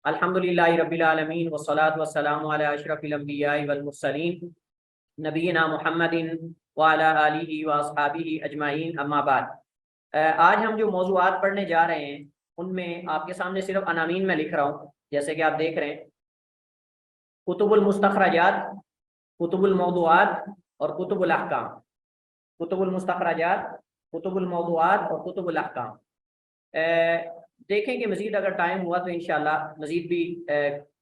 الحمدللہ رب العالمین والصلاة والسلام علی اشرف الانبیاء والمرسلین نبینا محمد وعلی آلہ واصحابہ اجمعین، اما بعد۔ آج ہم جو موضوعات پڑھنے جا رہے ہیں ان میں آپ کے سامنے صرف عناوین میں لکھ رہا ہوں، جیسے کہ آپ دیکھ رہے ہیں: کتب المستخرجات، کتب الموضوعات اور کتب الاحکام۔ کتب المستخرجات، کتب الموضوعات اور کتب الاحکام۔ دیکھیں کہ مزید اگر ٹائم ہوا تو انشاءاللہ مزید بھی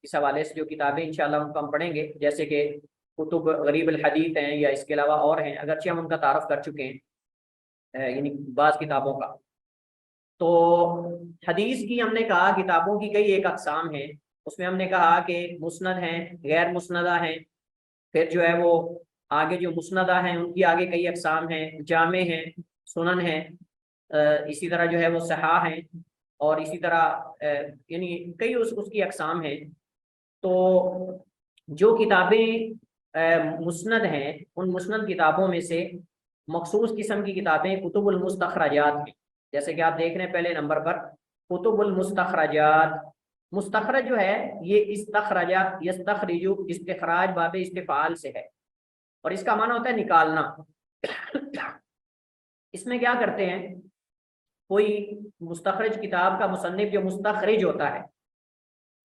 اس حوالے سے جو کتابیں انشاءاللہ ان کو ہم پڑھیں گے، جیسے کہ کتب غریب الحدیث ہیں یا اس کے علاوہ اور ہیں، اگرچہ ہم ان کا تعارف کر چکے ہیں یعنی بعض کتابوں کا۔ تو حدیث کی ہم نے کہا کتابوں کی کئی ایک اقسام ہیں، اس میں ہم نے کہا کہ مسند ہیں، غیر مسندہ ہیں، پھر جو ہے وہ آگے جو مسندہ ہیں ان کی آگے کئی اقسام ہیں، جامع ہیں، سنن ہیں، اسی طرح جو ہے وہ صحاح ہیں، اور اسی طرح یعنی کئی اس کی اقسام ہیں۔ تو جو کتابیں مسند ہیں ان مسند کتابوں میں سے مخصوص قسم کی کتابیں کتب المستخرجات ہیں، جیسے کہ آپ دیکھ رہے ہیں پہلے نمبر پر کتب المستخرجات۔ مستخرج جو ہے یہ استخرجہ یستخرج، استخراج باب استفعال سے ہے، اور اس کا معنی ہوتا ہے نکالنا۔ اس میں کیا کرتے ہیں، کوئی مستخرج کتاب کا مصنف جو مستخرج ہوتا ہے،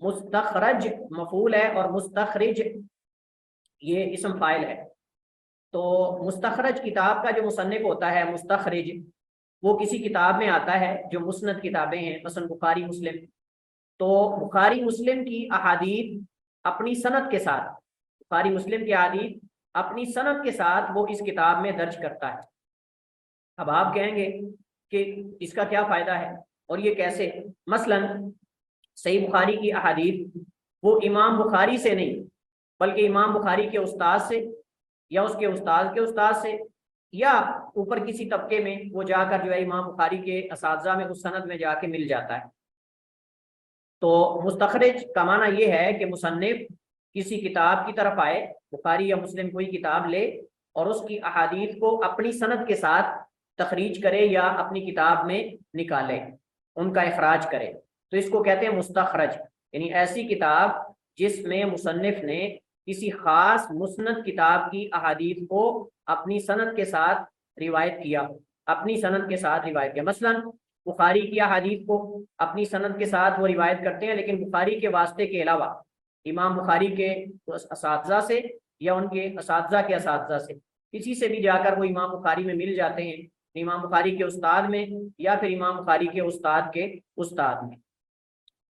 مستخرج مفعول ہے اور مستخرج یہ اسم فاعل ہے۔ تو مستخرج کتاب کا جو مصنف ہوتا ہے مستخرج، وہ کسی کتاب میں آتا ہے جو مسند کتابیں ہیں، مثلا بخاری مسلم۔ تو بخاری مسلم کی احادیث اپنی سند کے ساتھ، بخاری مسلم کی احادیث اپنی سند کے ساتھ وہ اس کتاب میں درج کرتا ہے۔ اب آپ کہیں گے کہ اس کا کیا فائدہ ہے اور یہ کیسے؟ مثلا صحیح بخاری کی احادیث وہ امام بخاری سے نہیں بلکہ امام بخاری کے استاد سے یا اس کے استاد کے استاد سے یا اوپر کسی طبقے میں وہ جا کر جو ہے امام بخاری کے اساتذہ میں اس سند میں جا کے مل جاتا ہے۔ تو مستخرج کا معنی یہ ہے کہ مصنف کسی کتاب کی طرف آئے، بخاری یا مسلم کوئی کتاب لے اور اس کی احادیث کو اپنی سند کے ساتھ تخریج کرے یا اپنی کتاب میں نکالے، ان کا اخراج کرے، تو اس کو کہتے ہیں مستخرج۔ یعنی ایسی کتاب جس میں مصنف نے کسی خاص مسند کتاب کی احادیث کو اپنی سند کے ساتھ روایت کیا، اپنی سند کے ساتھ روایت کیا۔ مثلا بخاری کی احادیث کو اپنی سند کے ساتھ وہ روایت کرتے ہیں، لیکن بخاری کے واسطے کے علاوہ امام بخاری کے اساتذہ سے یا ان کے اساتذہ کے اساتذہ سے کسی سے بھی جا کر وہ امام بخاری میں مل جاتے ہیں، امام بخاری کے استاد میں یا پھر امام بخاری کے استاد کے استاد میں۔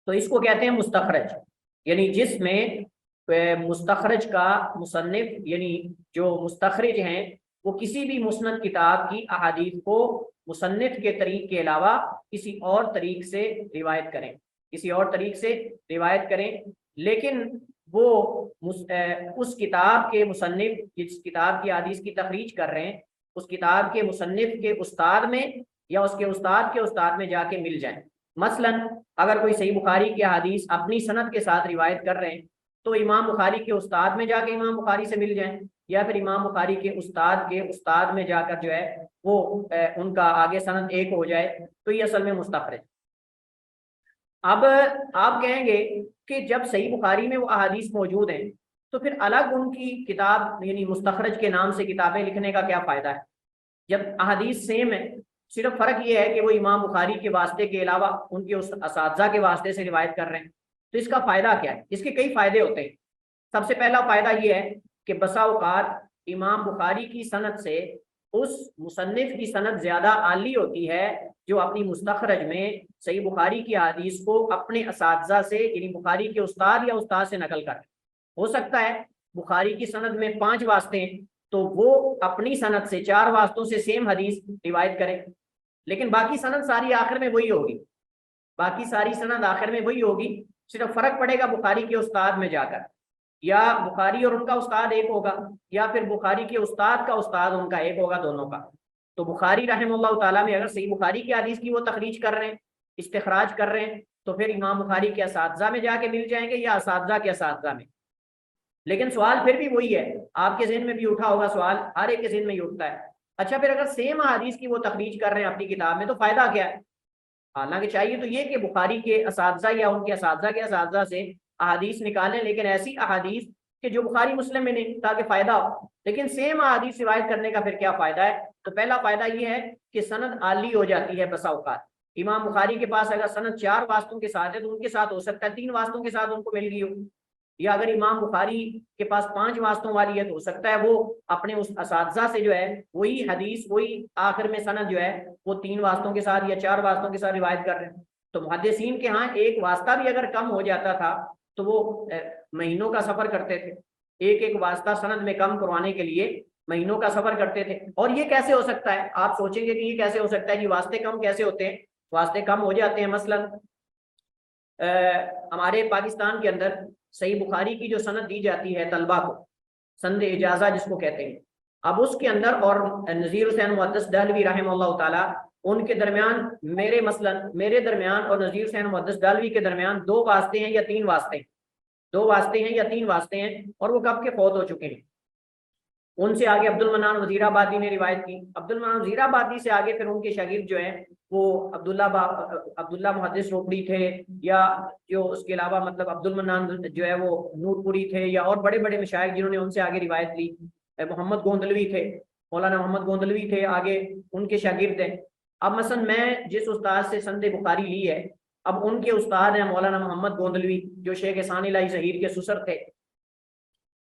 تو اس کو کہتے ہیں مستخرج، یعنی جس میں مستخرج کا مصنف یعنی جو مستخرج ہیں وہ کسی بھی مسند کتاب کی احادیث کو مصنف کے طریق کے علاوہ کسی اور طریق سے روایت کریں، کسی اور طریق سے روایت کریں، لیکن وہ اس کتاب کے مصنف جس کتاب کی احادیث کی تخریج کر رہے ہیں اس کتاب کے مصنف کے استاد میں یا اس کے استاد کے استاد میں جا کے مل جائیں۔ مثلا اگر کوئی صحیح بخاری کی احادیث اپنی سند کے ساتھ روایت کر رہے ہیں تو امام بخاری کے استاد میں جا کے امام بخاری سے مل جائیں، یا پھر امام بخاری کے استاد میں جا کر جو ہے وہ ان کا آگے سند ایک ہو جائے، تو یہ اصل میں مستخرج۔ اب آپ کہیں گے کہ جب صحیح بخاری میں وہ احادیث موجود ہیں تو پھر الگ ان کی کتاب یعنی مستخرج کے نام سے کتابیں لکھنے کا کیا فائدہ ہے؟ جب احادیث سیم ہے، صرف فرق یہ ہے کہ وہ امام بخاری کے واسطے کے علاوہ ان کے اساتذہ کے واسطے سے روایت کر رہے ہیں، تو اس کا فائدہ کیا ہے؟ اس کے کئی فائدے ہوتے ہیں۔ سب سے پہلا فائدہ یہ ہے کہ بسا اوقات امام بخاری کی سند سے اس مصنف کی سند زیادہ عالی ہوتی ہے جو اپنی مستخرج میں صحیح بخاری کی حدیث کو اپنے اساتذہ سے یعنی بخاری کے استاد یا استاد سے نقل کر۔ ہو سکتا ہے بخاری کی سند میں 5 واسطے ہیں تو وہ اپنی سند سے 4 واسطوں سے سیم حدیث روایت کریں، لیکن باقی سند ساری آخر میں وہی ہوگی، باقی ساری سند آخر میں وہی ہوگی، صرف فرق پڑے گا بخاری کے استاد میں جا کر، یا بخاری اور ان کا استاد ایک ہوگا یا پھر بخاری کے استاد کا استاد ان کا ایک ہوگا، دونوں کا۔ تو بخاری رحمہ اللہ تعالیٰ میں اگر صحیح بخاری کی حدیث کی وہ تخریج کر رہے ہیں، استخراج کر رہے ہیں، تو پھر امام بخاری کے اساتذہ میں جا کے مل جائیں گے یا اساتذہ کے اساتذہ میں۔ لیکن سوال پھر بھی وہی ہے، آپ کے ذہن میں بھی اٹھا ہوگا سوال، ہر ایک کے ذہن میں ہی اٹھتا ہے، اچھا پھر اگر سیم حدیث کی وہ تخریج کر رہے ہیں اپنی کتاب میں تو فائدہ کیا ہے؟ حالانکہ چاہیے تو یہ کہ بخاری کے اساتذہ یا ان کے اساتذہ کے اساتذہ سے احادیث نکالیں، لیکن ایسی احادیث کہ جو بخاری مسلم میں نہیں، تاکہ فائدہ ہو۔ لیکن سیم احادیث روایت کرنے کا پھر کیا فائدہ ہے؟ تو پہلا فائدہ یہ ہے کہ سند عالی ہو جاتی ہے بسا اوقات۔ امام بخاری کے پاس اگر سند 4 واسطوں کے ساتھ ہے تو ان کے ساتھ ہو سکتا ہے 3 واسطوں کے ساتھ ان کو مل گئی ہو، یا اگر امام بخاری کے پاس 5 واسطوں والی ہے تو ہو سکتا ہے وہ اپنے اس اساتذہ سے جو ہے وہی حدیث، وہی آخر میں سند جو ہے وہ 3 واسطوں کے ساتھ یا 4 واسطوں کے ساتھ روایت کر رہے ہیں۔ تو محدثین کے ہاں ایک واسطہ بھی اگر کم ہو جاتا تھا تو وہ مہینوں کا سفر کرتے تھے، ایک ایک واسطہ سند میں کم کروانے کے لیے مہینوں کا سفر کرتے تھے۔ اور یہ کیسے ہو سکتا ہے؟ آپ سوچیں گے کہ یہ کیسے ہو سکتا ہے کہ واسطے کم کیسے ہوتے ہیں؟ واسطے کم ہو جاتے ہیں مثلا ہمارے پاکستان کے اندر صحیح بخاری کی جو سند دی جاتی ہے طلبہ کو، سند اجازہ جس کو کہتے ہیں، اب اس کے اندر اور نذیر حسین محدث دہلوی رحمہ اللہ تعالی ان کے درمیان میرے درمیان اور نذیر حسین محدث دہلوی کے درمیان 2 واسطے ہیں یا 3 واسطے ہیں، 2 واسطے ہیں یا 3 واسطے ہیں، اور وہ کب کے فوت ہو چکے ہیں۔ ان سے آگے عبد المنان وزیر آبادی نے روایت کی، عبد المنان وزیر آبادی سے آگے پھر ان کے شاگرد جو ہیں وہ عبداللہ محدث روپڑی تھے، یا جو اس کے علاوہ مطلب عبد المنان جو ہے وہ نور پوری تھے، یا اور بڑے بڑے مشائخ جنہوں نے ان سے آگے روایت لی، محمد گوندلوی تھے، مولانا محمد گوندلوی تھے آگے ان کے شاگرد ہیں۔ اب مثلا میں جس استاد سے سند بخاری لی ہے، اب ان کے استاد ہیں مولانا محمد گوندلوی جو شیخ ثانی الہی ظہیر کے سسر تھے۔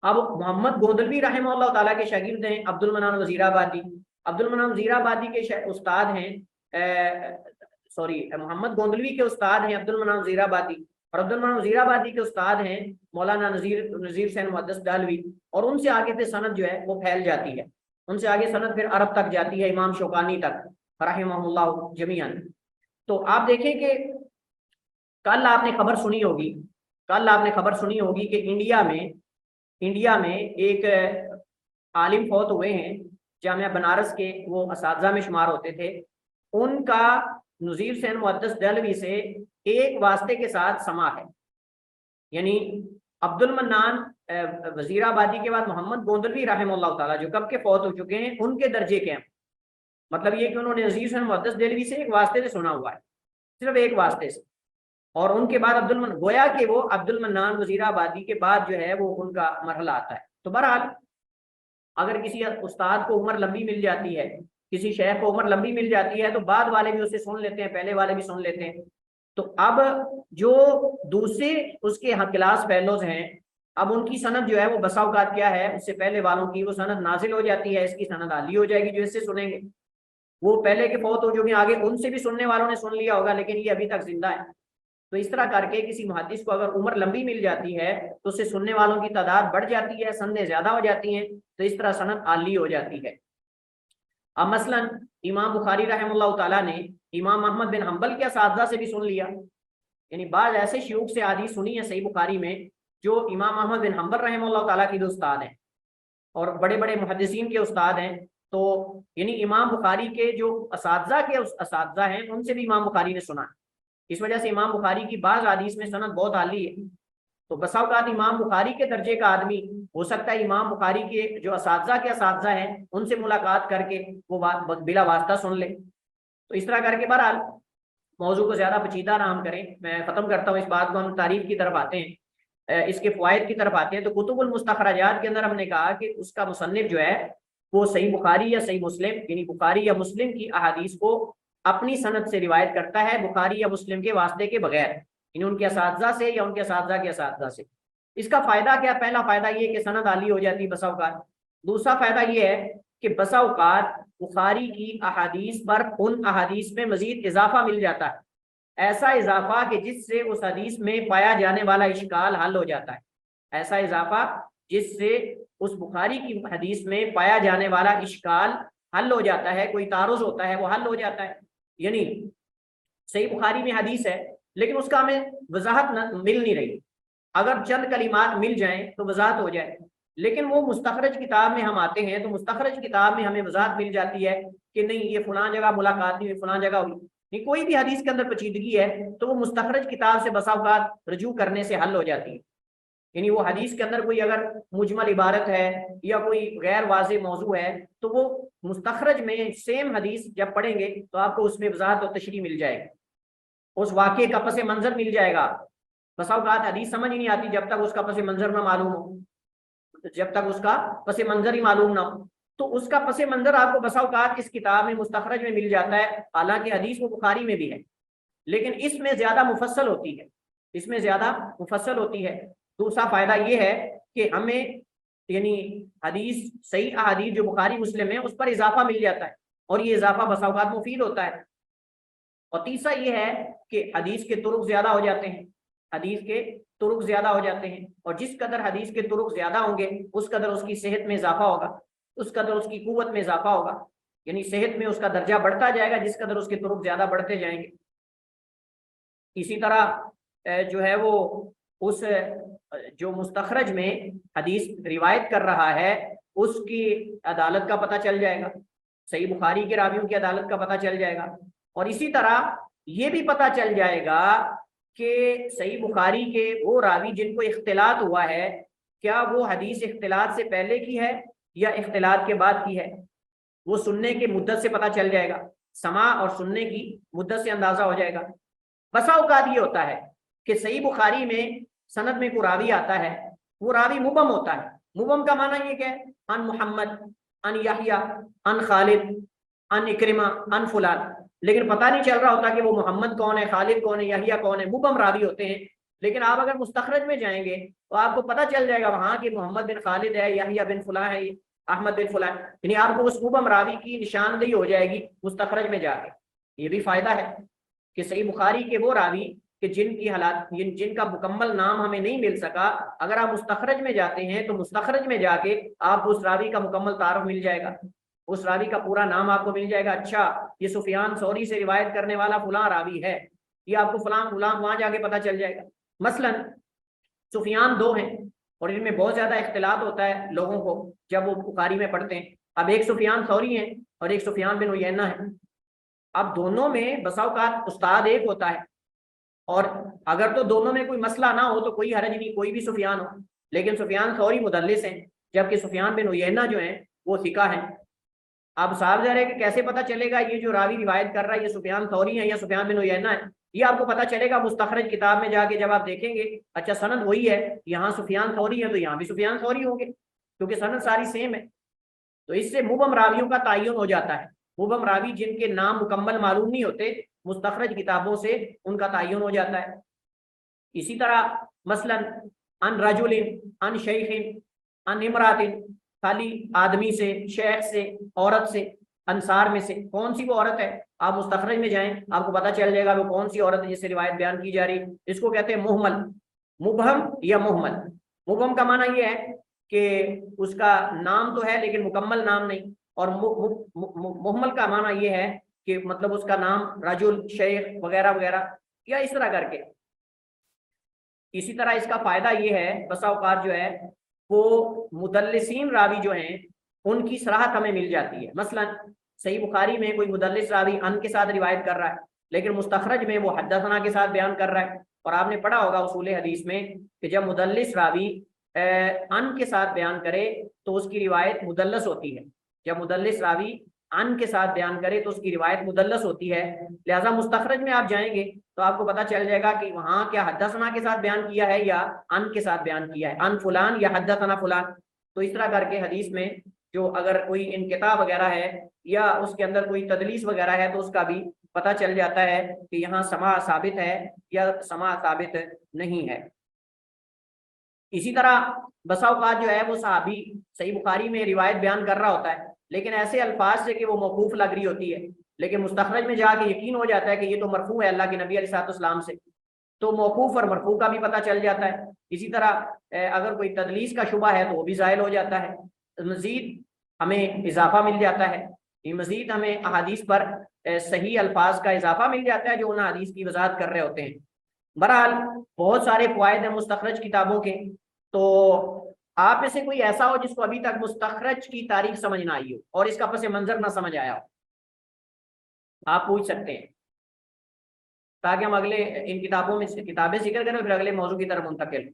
اب محمد گوندلوی رحمہ اللہ تعالیٰ کے شاگرد ہیں عبد المنان وزیر آبادی، عبد المنان وزیر آبادی کے استاد ہیں محمد گوندلوی کے استاد ہیں عبد المنان وزیر آبادی، اور عبد المنان وزیر آبادی کے استاد ہیں مولانا نذیر حسین محدث دہلوی، اور ان سے آگے پھر سند جو ہے وہ پھیل جاتی ہے، ان سے آگے سند پھر عرب تک جاتی ہے، امام شوکانی تک رحمہ اللہ جمیعاً۔ تو آپ دیکھیں کہ کل آپ نے خبر سنی ہوگی کہ انڈیا میں ایک عالم فوت ہوئے ہیں، جامعہ بنارس کے وہ اساتذہ میں شمار ہوتے تھے، ان کا نذیر حسین محدث دہلوی سے ایک واسطے کے ساتھ سما ہے، یعنی عبد المنان وزیر آبادی کے بعد محمد گوندلوی رحمہ اللہ تعالیٰ جو کب کے فوت ہو چکے ہیں ان کے درجے کے ہیں، مطلب یہ کہ انہوں نے نذیر حسین محدث دہلوی سے ایک واسطے سے سنا ہوا ہے، صرف ایک واسطے سے، اور ان کے بعد گویا کہ وہ عبد المنان وزیر آبادی کے بعد جو ہے وہ ان کا مرحلہ آتا ہے۔ تو بہرحال اگر کسی استاد کو عمر لمبی مل جاتی ہے، کسی شیخ کو عمر لمبی مل جاتی ہے، تو بعد والے بھی اسے سن لیتے ہیں، پہلے والے بھی سن لیتے ہیں۔ تو اب جو دوسرے اس کے کلاس فیلوز ہیں، اب ان کی سند جو ہے وہ بسا اوقات کیا ہے، اس سے پہلے والوں کی وہ سند نازل ہو جاتی ہے، اس کی سند عالی ہو جائے گی جو اس سے سنیں گے، وہ پہلے کے فوت ہو جو کہ آگے ان سے بھی سننے والوں نے سن لیا ہوگا لیکن یہ ابھی تک زندہ ہے۔ تو اس طرح کر کے کسی محدث کو اگر عمر لمبی مل جاتی ہے تو اس سے سننے والوں کی تعداد بڑھ جاتی ہے، سندیں زیادہ ہو جاتی ہیں، تو اس طرح سند عالی ہو جاتی ہے۔ اب مثلا امام بخاری رحمہ اللہ تعالیٰ نے امام احمد بن حنبل کے اساتذہ سے بھی سن لیا، یعنی بعض ایسے شیوخ سے حدیث سنی ہے صحیح بخاری میں جو امام احمد بن حنبل رحمہ اللہ تعالیٰ کے جو استاد ہیں اور بڑے بڑے محدثین کے استاد ہیں، تو یعنی امام بخاری کے جو اساتذہ ہیں ان سے بھی امام بخاری نے سنا، اس وجہ سے امام بخاری کی بعض حدیث میں سند بہت عالی ہے۔ تو بسا اوقات امام بخاری کے درجے کا آدمی ہو سکتا ہے امام بخاری کے جو اساتذہ ہیں ان سے ملاقات کر کے وہ بلا واسطہ سن لے۔ تو اس طرح کر کے بہرحال موضوع کو زیادہ پیچیدہ نہ ہم کریں، میں ختم کرتا ہوں اس بات کو، ہم تعریف کی طرف آتے ہیں، اس کے فوائد کی طرف آتے ہیں۔ تو کتب المستخرجات کے اندر ہم نے کہا کہ اس کا مصنف جو ہے وہ صحیح بخاری یا صحیح مسلم، یعنی بخاری یا مسلم کی احادیث کو اپنی سند سے روایت کرتا ہے، بخاری یا مسلم کے واسطے کے بغیر، یعنی ان کے اساتذہ سے یا ان کے اساتذہ کے اساتذہ سے۔ اس کا فائدہ کیا؟ پہلا فائدہ یہ کہ سند عالی ہو جاتی ہے بسا اوقات۔ دوسرا فائدہ یہ ہے کہ بسا اوقات بخاری کی احادیث پر ان احادیث میں مزید اضافہ مل جاتا ہے، ایسا اضافہ کہ جس سے اس حدیث میں پایا جانے والا اشکال حل ہو جاتا ہے، ایسا اضافہ جس سے اس بخاری کی حدیث میں پایا جانے والا اشکال حل ہو جاتا ہے، کوئی تعارض ہوتا ہے وہ حل ہو جاتا ہے۔ یعنی صحیح بخاری میں حدیث ہے لیکن اس کا ہمیں وضاحت مل نہیں رہی، اگر چند کلمات مل جائیں تو وضاحت ہو جائے، لیکن وہ مستخرج کتاب میں ہم آتے ہیں تو مستخرج کتاب میں ہمیں وضاحت مل جاتی ہے کہ نہیں یہ فلاں جگہ ملاقات نہیں ہوئی، فلاں جگہ ہوئی، نہیں کوئی بھی حدیث کے اندر پیچیدگی ہے تو وہ مستخرج کتاب سے بسا اوقات رجوع کرنے سے حل ہو جاتی ہے۔ یعنی وہ حدیث کے اندر کوئی اگر مجمل عبارت ہے یا کوئی غیر واضح موضوع ہے تو وہ مستخرج میں سیم حدیث جب پڑھیں گے تو آپ کو اس میں وضاحت اور تشریح مل جائے گی۔ اس واقعے کا پس منظر مل جائے گا. بسا اوقات حدیث سمجھ ہی نہیں آتی جب تک اس کا پس منظر نہ معلوم ہو, جب تک اس کا پس منظر ہی معلوم نہ ہو. تو اس کا پس منظر آپ کو بسا اوقات اس کتاب میں مستخرج میں مل جاتا ہے, حالانکہ حدیث وہ بخاری میں بھی ہے, لیکن اس میں زیادہ مفصل ہوتی ہے, اس میں زیادہ مفصل ہوتی ہے. دوسرا فائدہ یہ ہے کہ ہمیں یعنی حدیث صحیح احادیث جو بخاری مسلم ہے اس پر اضافہ مل جاتا ہے, اور یہ اضافہ بسا اوقات مفید ہوتا ہے. اور تیسرا یہ ہے کہ حدیث کے طرق زیادہ ہو جاتے ہیں, حدیث کے طرق زیادہ ہو جاتے ہیں, اور جس قدر حدیث کے طرق زیادہ ہوں گے اس قدر اس کی صحت میں اضافہ ہوگا, اس قدر اس کی قوت میں اضافہ ہوگا, یعنی صحت میں اس کا درجہ بڑھتا جائے گا جس قدر اس کے طرق زیادہ بڑھتے جائیں گے. اسی طرح جو ہے وہ اس جو مستخرج میں حدیث روایت کر رہا ہے اس کی عدالت کا پتہ چل جائے گا, صحیح بخاری کے راویوں کی عدالت کا پتہ چل جائے گا. اور اسی طرح یہ بھی پتہ چل جائے گا کہ صحیح بخاری کے وہ راوی جن کو اختلاط ہوا ہے, کیا وہ حدیث اختلاط سے پہلے کی ہے یا اختلاط کے بعد کی ہے. وہ سننے کے مدت سے پتہ چل جائے گا, سماع اور سننے کی مدت سے اندازہ ہو جائے گا. بسا اوقات یہ ہوتا ہے کہ صحیح بخاری میں سند میں کوئی راوی آتا ہے, وہ راوی مبہم ہوتا ہے. مبہم کا معنی یہ کہ ان محمد, ان یحییٰ, ان خالد, ان اکرمہ, ان فلان, لیکن پتہ نہیں چل رہا ہوتا کہ وہ محمد کون ہے, خالد کون ہے, یحییٰ کون ہے. مبہم راوی ہوتے ہیں. لیکن آپ اگر مستخرج میں جائیں گے تو آپ کو پتہ چل جائے گا وہاں کہ محمد بن خالد ہے, یحییٰ بن فلاں ہے, احمد بن فلاں, یعنی آپ کو اس مبہم راوی کی نشاندہی ہو جائے گی مستخرج میں جا کے. یہ بھی فائدہ ہے کہ صحیح بخاری کے وہ راوی کہ جن کی حالات جن کا مکمل نام ہمیں نہیں مل سکا, اگر آپ مستخرج میں جاتے ہیں تو مستخرج میں جا کے آپ کو اس راوی کا مکمل تعارف مل جائے گا, اس راوی کا پورا نام آپ کو مل جائے گا. اچھا یہ سفیان ثوری سے روایت کرنے والا فلاں راوی ہے, یہ آپ کو فلاں فلاں وہاں جا کے پتہ چل جائے گا. مثلا سفیان دو ہیں اور ان میں بہت زیادہ اختلاط ہوتا ہے لوگوں کو جب وہ بخاری میں پڑھتے ہیں. اب ایک سفیان ثوری ہیں اور ایک سفیان بن عیینہ ہے. اب دونوں میں بسا اوقات استاد ایک ہوتا ہے, اور اگر تو دونوں میں کوئی مسئلہ نہ ہو تو کوئی حرج نہیں, کوئی بھی سفیان ہو, لیکن سفیان ثوری مدلس ہیں جبکہ سفیان بن عیینہ جو ہیں وہ ثقہ ہیں. اب صاحب ظاہر ہے کہ کیسے پتہ چلے گا یہ جو راوی روایت کر رہا ہے یہ سفیان ثوری ہیں یا سفیان بن عیینہ ہے. یہ آپ کو پتہ چلے گا مستخرج کتاب میں جا کے جب آپ دیکھیں گے اچھا سند وہی ہے, یہاں سفیان ثوری ہے تو یہاں بھی سفیان ثوری ہوں گے کیونکہ سند ساری سیم ہے. تو اس سے مبہم راویوں کا تعین ہو جاتا ہے. مبہم راوی جن کے نام مکمل معلوم نہیں ہوتے مستخرج کتابوں سے ان کا تعین ہو جاتا ہے. اسی طرح مثلا ان رجل, ان شیخ, ان امرات, خالی آدمی سے, شیخ سے, عورت سے, انصار میں سے کون سی وہ عورت ہے, آپ مستخرج میں جائیں آپ کو پتہ چل جائے گا وہ کون سی عورت ہے جس سے روایت بیان کی جا رہی. اس کو کہتے ہیں محمل, مبہم یا محمل. مبہم کا معنی یہ ہے کہ اس کا نام تو ہے لیکن مکمل نام نہیں, اور محمل کا معنی یہ ہے کہ مطلب اس کا نام رجل, شیخ وغیرہ وغیرہ یا اس طرح کر کے. اسی طرح اس کا فائدہ یہ ہے بسا اوقات جو ہے وہ مدلسین راوی جو ہیں ان کی صراحت ہمیں مل جاتی ہے. مثلا صحیح بخاری میں کوئی مدلس راوی ان کے ساتھ روایت کر رہا ہے لیکن مستخرج میں وہ حدثنا کے ساتھ بیان کر رہا ہے. اور آپ نے پڑھا ہوگا اصول حدیث میں کہ جب مدلس راوی ان کے ساتھ بیان کرے تو اس کی روایت مدلس ہوتی ہے. جب مدلس راوی ان کے ساتھ بیان کرے تو اس کی روایت مدلس ہوتی ہے. لہذا مستخرج میں آپ جائیں گے تو آپ کو پتہ چل جائے گا کہ وہاں کیا حدثنا کے ساتھ بیان کیا ہے یا ان کے ساتھ بیان کیا ہے, ان فلان یا حدثنا فلان. تو اس طرح کر کے حدیث میں جو اگر کوئی انقطاع وغیرہ ہے یا اس کے اندر کوئی تدلیس وغیرہ ہے تو اس کا بھی پتہ چل جاتا ہے کہ یہاں سماع ثابت ہے یا سماع ثابت نہیں ہے. اسی طرح بسا اوقات جو ہے وہ صحابی صحیح بخاری میں روایت بیان کر رہا ہوتا ہے لیکن ایسے الفاظ سے کہ وہ موقوف لگ رہی ہوتی ہے, لیکن مستخرج میں جا کے یقین ہو جاتا ہے کہ یہ تو مرفوع ہے اللہ کے نبی علیہ الصلوۃ والسلام سے, تو موقوف اور مرفوع کا بھی پتہ چل جاتا ہے. اسی طرح اگر کوئی تدلیس کا شبہ ہے تو وہ بھی زائل ہو جاتا ہے. مزید ہمیں اضافہ مل جاتا ہے, مزید ہمیں احادیث پر صحیح الفاظ کا اضافہ مل جاتا ہے جو ان حدیث کی وضاحت کر رہے ہوتے ہیں. بہرحال بہت سارے فوائد ہیں مستخرج کتابوں کے. تو آپ میں سے کوئی ایسا ہو جس کو ابھی تک مستخرج کی تاریخ سمجھ نہ آئی ہو اور اس کا پس منظر نہ سمجھ آیا ہو, آپ پوچھ سکتے ہیں تاکہ ہم اگلے ان کتابوں میں سے کتابیں ذکر کریں اور پھر اگلے موضوع کی طرف منتقل.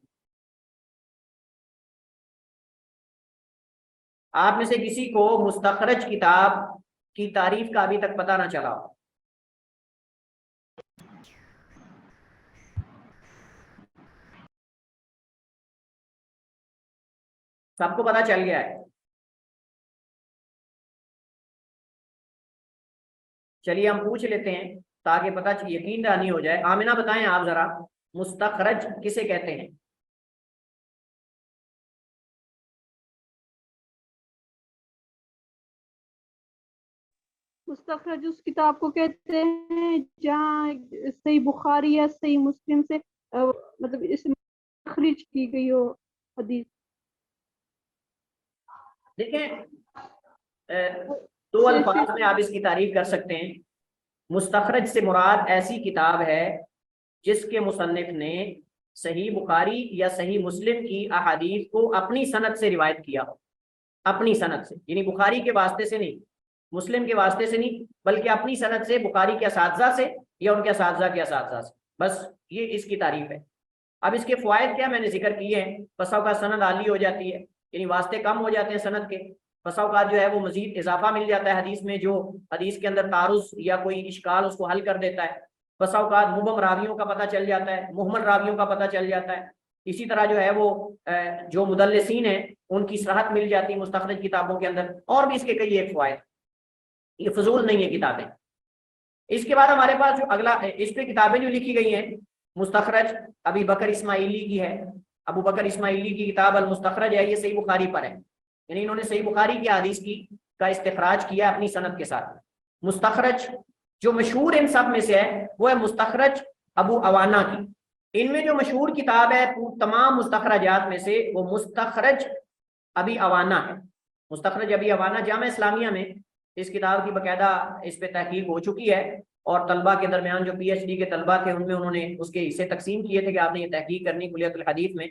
آپ میں سے کسی کو مستخرج کتاب کی تعریف کا ابھی تک پتہ نہ چلا ہو؟ سب کو پتہ چل گیا ہے؟ چلیے ہم پوچھ لیتے ہیں تاکہ پتہ یقین دہانی ہو جائے. آمنہ بتائیں آپ ذرا, مستخرج کسے کہتے ہیں؟ مستخرج اس کتاب کو کہتے ہیں جہاں صحیح بخاری یا صحیح مسلم سے مطلب اس میں تخریج کی گئی ہو حدیث. دیکھیں دو الفاظ میں آپ اس کی تعریف کر سکتے ہیں. مستخرج سے مراد ایسی کتاب ہے جس کے مصنف نے صحیح بخاری یا صحیح مسلم کی احادیث کو اپنی سند سے روایت کیا ہو. اپنی سند سے, یعنی بخاری کے واسطے سے نہیں, مسلم کے واسطے سے نہیں, بلکہ اپنی سند سے, بخاری کے اساتذہ سے یا ان کے اساتذہ کے اساتذہ سے. بس یہ اس کی تعریف ہے. اب اس کے فوائد کیا میں نے ذکر کیے ہیں. بس اوقات سند عالی ہو جاتی ہے, یعنی واسطے کم ہو جاتے ہیں سند کے. بس اوقات جو ہے وہ مزید اضافہ مل جاتا ہے حدیث میں, جو حدیث کے اندر تعارض یا کوئی اشکال اس کو حل کر دیتا ہے. بس اوقات مبہم راویوں کا پتہ چل جاتا ہے, مہمل راویوں کا پتہ چل جاتا ہے. اسی طرح جو ہے وہ جو مدلسین ہیں ان کی صحت مل جاتی ہے مستخرج کتابوں کے اندر. اور بھی اس کے کئی ایک فوائد, یہ فضول نہیں ہے کتابیں. اس کے بعد ہمارے پاس جو اگلا اس پہ کتابیں جو لکھی گئی ہیں, مستخرج ابی بکر اسماعیلی کی ہے. ابو بکر اسماعیلی کی کتاب المستخرج ہے, یہ صحیح بخاری پر ہے, یعنی انہوں نے صحیح بخاری کی حدیث کا استخراج کیا اپنی سند کے ساتھ. مستخرج جو مشہور ان سب میں سے ہے وہ ہے مستخرج ابو عوانہ کی. ان میں جو مشہور کتاب ہے تمام مستخرجات میں سے وہ مستخرج ابی عوانہ ہے. مستخرج ابی عوانہ جامعہ اسلامیہ میں اس کتاب کی باقاعدہ اس پہ تحقیق ہو چکی ہے, اور طلبہ کے درمیان جو پی ایچ ڈی کے طلبہ تھے ان میں انہوں نے اس کے حصے تقسیم کیے تھے کہ آپ نے یہ تحقیق کرنی کلیۃ الحدیث میں,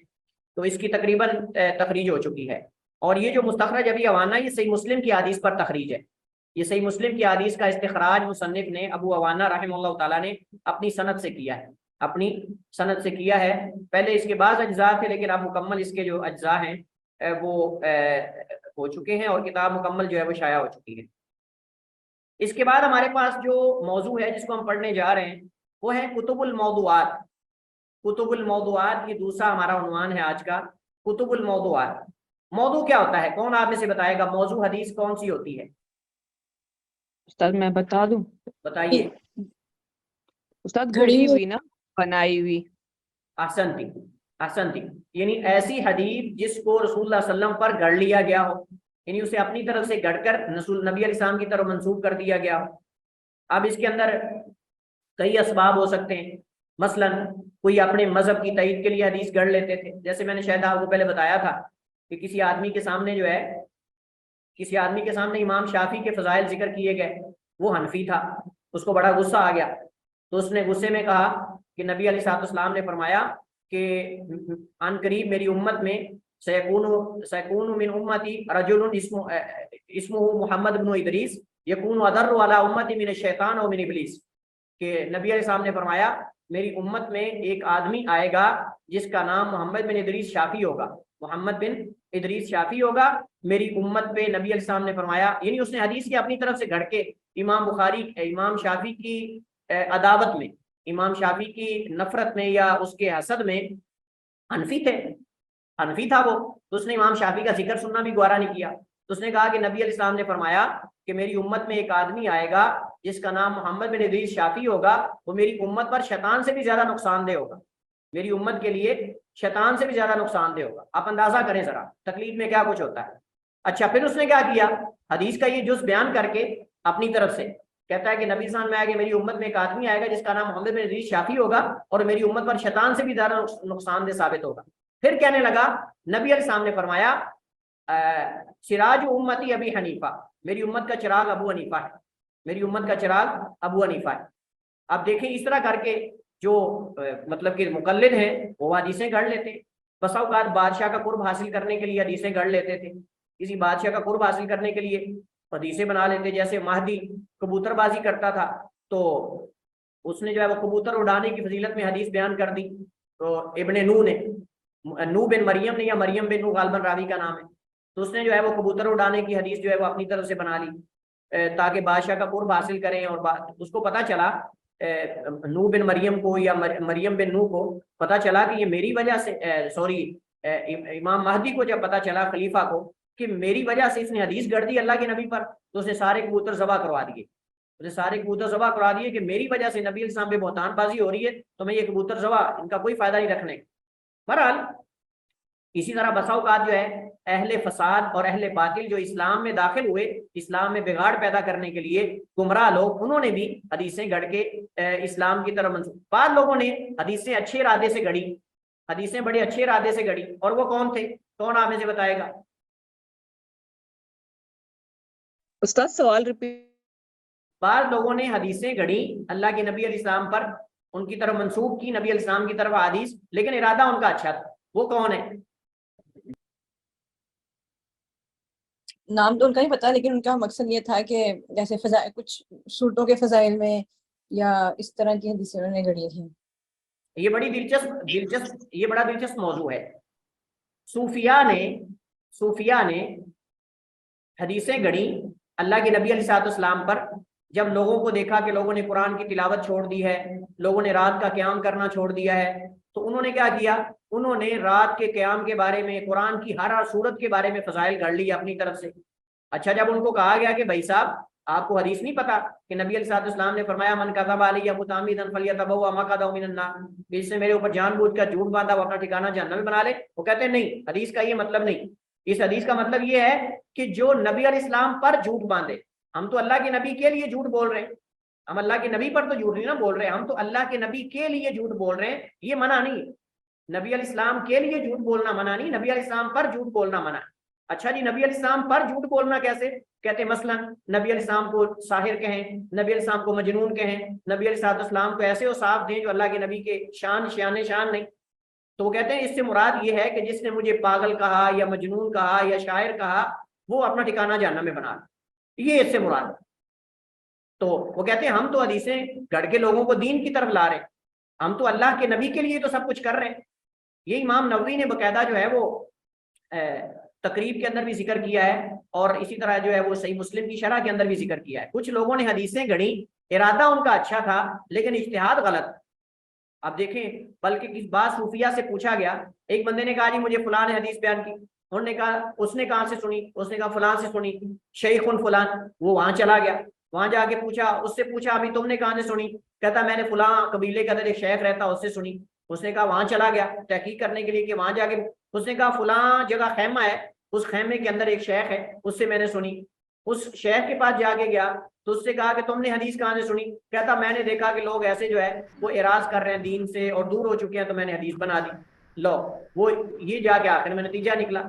تو اس کی تقریباً تخریج ہو چکی ہے. اور یہ جو مستخرج ابی عوانہ یہ صحیح مسلم کی حدیث پر تخریج ہے. یہ صحیح مسلم کی حدیث کا استخراج مصنف نے ابو عوانہ رحمہ اللہ تعالیٰ نے اپنی سند سے کیا ہے, اپنی سند سے کیا ہے. پہلے اس کے بعض اجزاء تھے لیکن اب مکمل اس کے جو اجزاء ہیں وہ ہو چکے ہیں, اور کتاب مکمل جو ہے وہ شائع ہو چکی ہے. اس کے بعد ہمارے پاس جو موضوع ہے جس کو ہم پڑھنے جا رہے ہیں وہ ہے کتب الموضوعات. کتب الموضوعات یہ دوسرا ہمارا عنوان ہے آج کا, کتب الموضوعات. موضوع کیا ہوتا ہے؟ کون آپ میں سے بتائے گا موضوع حدیث کون سی ہوتی ہے؟ استاد میں بتا دوں, بتائیے. استاد گھڑی ہوئی نا, بنائی ہوئی. احسنتی, احسنتی, یعنی ایسی حدیث جس کو رسول اللہ صلی اللہ علیہ وسلم پر گڑھ لیا گیا ہو, یعنی اسے اپنی طرف سے گڑھ کر نبی علیہ السلام کی طرف منسوب کر دیا گیا ہو. اب اس کے اندر کئی اسباب ہو سکتے ہیں. مثلا کوئی اپنے مذہب کی تائید کے لیے حدیث گڑھ لیتے تھے, جیسے میں نے شاید آپ کو پہلے بتایا تھا کہ کسی آدمی کے سامنے جو ہے, کسی آدمی کے سامنے امام شافعی کے فضائل ذکر کیے گئے, وہ حنفی تھا, اس کو بڑا غصہ آ گیا, تو اس نے غصے میں کہا کہ نبی علیہ السلام نے فرمایا کہ ان قریب میری امت میں سیکون من امتی رجل اسمہ محمد بن ادریس یکون اضر علی امتی من الشیطان و من ابلیس, کہ نبی علیہ السلام نے فرمایا میری امت میں ایک آدمی آئے گا جس کا نام محمد بن ادریس شافعی ہوگا, محمد بن ادریس شافعی ہوگا میری امت پہ. نبی علیہ السلام نے فرمایا, یعنی اس نے حدیث کی اپنی طرف سے گھڑ کے امام بخاری امام شافعی کی عداوت میں, امام شافعی کی نفرت میں یا اس کے حسد میں, حنفی تھے, حنفی تھا وہ, تو اس نے امام شافعی کا ذکر سننا بھی گوارا نہیں کیا. تو اس نے کہا کہ نبی علیہ السلام نے فرمایا کہ میری امت میں ایک آدمی آئے گا جس کا نام محمد بن ادریس شافعی ہوگا, وہ میری امت پر شیطان سے بھی زیادہ نقصان دہ ہوگا, میری امت کے لیے شیطان سے بھی زیادہ نقصان دہ ہوگا. آپ اندازہ کریں ذرا تقلید میں کیا کچھ ہوتا ہے. اچھا, پھر اس نے کیا کیا, حدیث کا یہ جز بیان کر کے اپنی طرف سے کہتا ہے کہ نبی صلی اللہ علیہ وسلم میں آئے کہ میری امت میں ایک آدمی آئے گا جس کا نام محمد بن ادریس شافعی ہوگا اور میری امت پر شیطان سے بھی زیادہ نقصان دہ ثابت ہوگا. پھر کہنے لگا نبی علیہ السلام نے فرمایا سراج امتی ابی حنیفہ, میری امت کا چراغ ابو حنیفہ ہے, میری امت کا چراغ ابو حنیفہ ہے. اب دیکھیں اس طرح کر کے جو مطلب کہ مقلد ہیں وہ حدیثیں گھڑ لیتے. بسا اوقات بادشاہ کا قرب حاصل کرنے کے لیے حدیثیں گھڑ لیتے تھے, کسی بادشاہ کا قرب حاصل کرنے کے لیے حدیثیں بنا لیتے. جیسے مہدی کبوتر بازی کرتا تھا تو اس نے جو ہے وہ کبوتر اڑانے کی فضیلت میں حدیث بیان کر دی. تو ابن نو نے, نو بن مریم نے یا مریم بن نو غالباً راوی کا نام ہے, تو اس نے جو ہے وہ کبوتر اڑانے کی حدیث جو ہے وہ اپنی طرف سے بنا لی تاکہ بادشاہ کا قرب حاصل کریں. اور اس کو پتہ چلا نو بن مریم کو یا مریم بن نو کو پتہ چلا کہ یہ میری وجہ سے امام مہدی کو جب پتا چلا خلیفہ کو کہ میری وجہ سے اس نے حدیث گڑھ دی اللہ کے نبی پر، تو اس نے سارے کبوتر ذبح کروا دیے، اس نے سارے کبوتر ذبح کروا دیے کہ میری وجہ سے نبی علیہ السلام پہ بہتان بازی ہو رہی ہے، تو میں یہ کبوتر ذبح، ان کا کوئی فائدہ نہیں رکھنے۔ بہرحال اسی طرح بسا اوقات جو ہے اہل فساد اور اہل باطل جو اسلام میں داخل ہوئے، اسلام میں بگاڑ پیدا کرنے کے لیے گمراہ لوگ، انہوں نے بھی حدیثیں گڑھ کے اسلام کی طرف منسوخ۔ بعض لوگوں نے حدیثیں اچھے ارادے سے گڑھی، حدیثیں بڑے اچھے ارادے سے گڑھی، اور وہ کون تھے؟ کون آپ میں سے بتائے گا؟ استاد سوال ریپیٹ۔ بعض لوگوں نے حدیثیں گڑھی اللہ کے نبی علیہ السلام پر، ان کی طرف منسوخ کی نبی علیہ السلام کی طرف حدیث، لیکن ارادہ ان کا اچھا تھا، وہ کون ہے؟ نام تو ان کا ہی پتا، لیکن ان کا مقصد یہ تھا کہ جیسے فضائل، کچھ صورتوں کے فضائل میں یا اس طرح کی حدیثیں انہوں نے گھڑی تھیں۔ یہ بڑی یہ بڑا دلچسپ موضوع ہے۔ صوفیاء نے حدیثیں گڑھی اللہ کے نبی علیہ السلام پر، جب لوگوں کو دیکھا کہ لوگوں نے قرآن کی تلاوت چھوڑ دی ہے، لوگوں نے رات کا قیام کرنا چھوڑ دیا ہے، تو انہوں نے کیا کیا؟ انہوں نے رات کے قیام کے بارے میں، قرآن کی ہر سورت کے بارے میں فضائل گڑھ لی اپنی طرف سے۔ اچھا، جب ان کو کہا گیا کہ بھائی صاحب آپ کو حدیث نہیں پتا کہ نبی علیہ السلام نے فرمایا من کذب علی متعمدا فلیتبوأ مقعدہ من النار، جس نے میرے اوپر جان بوجھ کر جھوٹ باندھا وہ اپنا ٹھکانہ جہنم میں بنا لے، وہ کہتے ہیں نہیں، حدیث کا یہ مطلب نہیں، اس حدیث کا مطلب یہ ہے کہ جو نبی علیہ السلام پر جھوٹ باندھے، ہم تو اللہ کے نبی کے لیے جھوٹ بول رہے ہیں، ہم اللہ کے نبی پر تو جھوٹ نہیں نا بول رہے، ہم تو اللہ کے نبی کے لیے جھوٹ بول رہے ہیں، یہ منع نہیں، نبی علیہ السلام کے لیے جھوٹ بولنا منع نہیں، نبی علیہ السلام پر جھوٹ بولنا منع ہے۔ اچھا جی، نبی علیہ السلام پر جھوٹ بولنا کیسے؟ کہتے ہیں مثلا نبی علیہ السلام کو ساحر کہیں، نبی علیہ السلام کو مجنون کہیں، نبی علیہ السلام کو ایسے اوصاف دیں جو اللہ کے نبی کے شان نہیں، تو وہ کہتے ہیں اس سے مراد یہ ہے کہ جس نے مجھے پاگل کہا یا مجنون کہا یا شاعر کہا وہ اپنا ٹھکانہ جہنم میں بنا لے، یہ اس سے مراد ہے۔ تو وہ کہتے ہیں ہم تو حدیثیں گڑھ کے لوگوں کو دین کی طرف لا رہے ہیں، ہم تو اللہ کے نبی کے لیے تو سب کچھ کر رہے ہیں۔ یہ امام نووی نے باقاعدہ جو ہے وہ تقریب کے اندر بھی ذکر کیا ہے، اور اسی طرح جو ہے وہ صحیح مسلم کی شرح کے اندر بھی ذکر کیا ہے۔ کچھ لوگوں نے حدیثیں گڑھی، ارادہ ان کا اچھا تھا لیکن اجتہاد غلط۔ اب دیکھیں، بلکہ کس بات صوفیہ سے پوچھا گیا، ایک بندے نے کہا جی مجھے فلاں نے حدیث بیان کی، انہوں نے کہا اس نے کہاں سے سنی؟ اس نے کہا فلاں سے سنی، شیخ فلاں، وہ وہاں چلا گیا، وہاں جا کے پوچھا، اس سے پوچھا ابھی تم نے کہاں سے سنی؟ کہتا میں نے فلاں قبیلے کا ایک شیخ رہتا اس سے سنی۔ اس نے کہا وہاں چلا گیا تحقیق کرنے کے لیے کہ وہاں جا کے، اس نے کہا فلاں جگہ خیمہ ہے، اس خیمے کے اندر ایک شیخ ہے، اس سے میں نے سنی۔ اس شیخ کے پاس جا کے گیا تو اس سے کہا کہ تم نے حدیث کہاں سے سنی؟ کہتا میں نے دیکھا کہ لوگ ایسے جو ہے وہ اعراض کر رہے ہیں دین سے اور دور ہو چکے ہیں، تو میں نے حدیث بنا دی۔ لو وہ یہ جا کے آخر میں نتیجہ نکلا۔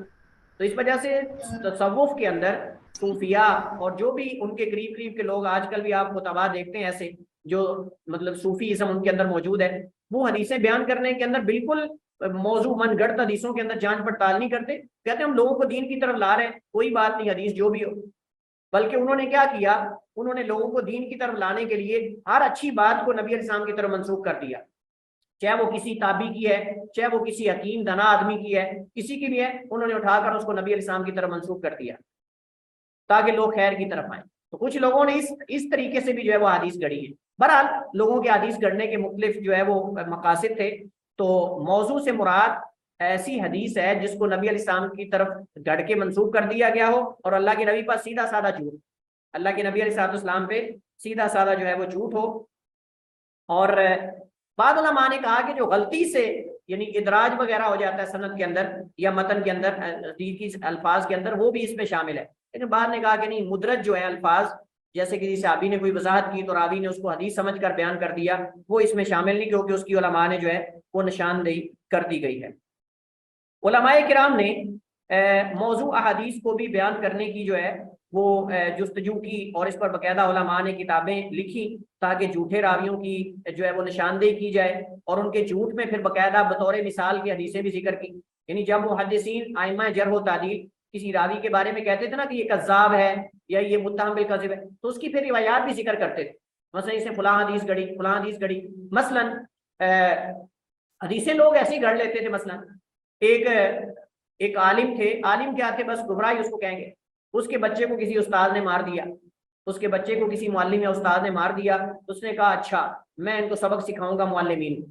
تو اس وجہ سے تصوف کے اندر صوفیاء اور جو بھی ان کے قریب کے لوگ، آج کل بھی آپ متبادل دیکھتے ہیں ایسے جو مطلب صوفی ازم ان کے اندر موجود ہے، وہ حدیثیں بیان کرنے کے اندر بالکل موضوع من گڑھ حدیثوں کے اندر جانچ پڑتال نہیں کرتے، کہتے ہیں ہم لوگوں کو دین کی طرف لا رہے ہیں، کوئی بات نہیں حدیث جو بھی ہو۔ بلکہ انہوں نے کیا کیا؟ انہوں نے لوگوں کو دین کی طرف لانے کے لیے ہر اچھی بات کو نبی علیہ السلام کی طرف منسوخ کر دیا، چاہے وہ کسی تابعی کی ہے، چاہے وہ کسی حکیم دنا آدمی کی ہے، کسی کی بھی ہے، انہوں نے اٹھا کر اس کو نبی علیہ السلام کی طرف منسوخ کر دیا تاکہ لوگ خیر کی طرف آئیں۔ تو کچھ لوگوں نے اس طریقے سے بھی جو ہے وہ حدیث گڑھی ہے۔ بہرحال لوگوں کے حدیث گڑھنے کے مختلف جو ہے وہ مقاصد تھے۔ تو موضوع سے مراد ایسی حدیث ہے جس کو نبی علیہ السلام کی طرف گڑھ کے منسوخ کر دیا گیا ہو، اور اللہ کے نبی پر سیدھا سادہ جھوٹ، اللہ کے نبی علیہ السلام پہ سیدھا سادہ جو ہے وہ جھوٹ ہو۔ اور بعض علماء نے کہا کہ جو غلطی سے یعنی ادراج وغیرہ ہو جاتا ہے سند کے اندر یا متن کے اندر، حدیث کی الفاظ کے اندر، وہ بھی اس میں شامل ہے، لیکن بعض نے کہا کہ نہیں، مدرج جو ہے الفاظ، جیسے کسی صحابی نے کوئی وضاحت کی تو راوی نے اس کو حدیث سمجھ کر بیان کر دیا، وہ اس میں شامل نہیں، کیونکہ اس کی علماء نے جو ہے وہ نشاندہی کر دی گئی ہے۔ علماء کرام نے موضوع احادیث کو بھی بیان کرنے کی جو ہے وہ جستجو کی، اور اس پر باقاعدہ علماء نے کتابیں لکھی تاکہ جھوٹے راویوں کی جو ہے وہ نشاندہی کی جائے، اور ان کے جھوٹ میں پھر باقاعدہ بطور مثال کی حدیثیں بھی ذکر کی۔ یعنی جب محدثین ائمہ جرح و تعدیل کسی راوی کے بارے میں کہتے تھے نا کہ یہ کذاب ہے یا یہ متہم بالکذب ہے، تو اس کی پھر روایات بھی ذکر کرتے تھے، مثلا اس نے فلاں حدیث گڑھی، فلاں حدیث گڑھی۔ مثلا حدیثیں لوگ ایسے ہی گڑھ لیتے تھے۔ مثلا ایک عالم تھے، عالم کیا تھے، بس گمراہی اس کو کہیں گے، اس کے بچے کو کسی استاد نے مار دیا، اس کے بچے کو کسی معلم یا استاد نے مار دیا، اس نے کہا اچھا میں ان کو سبق سکھاؤں گا معلمین کو۔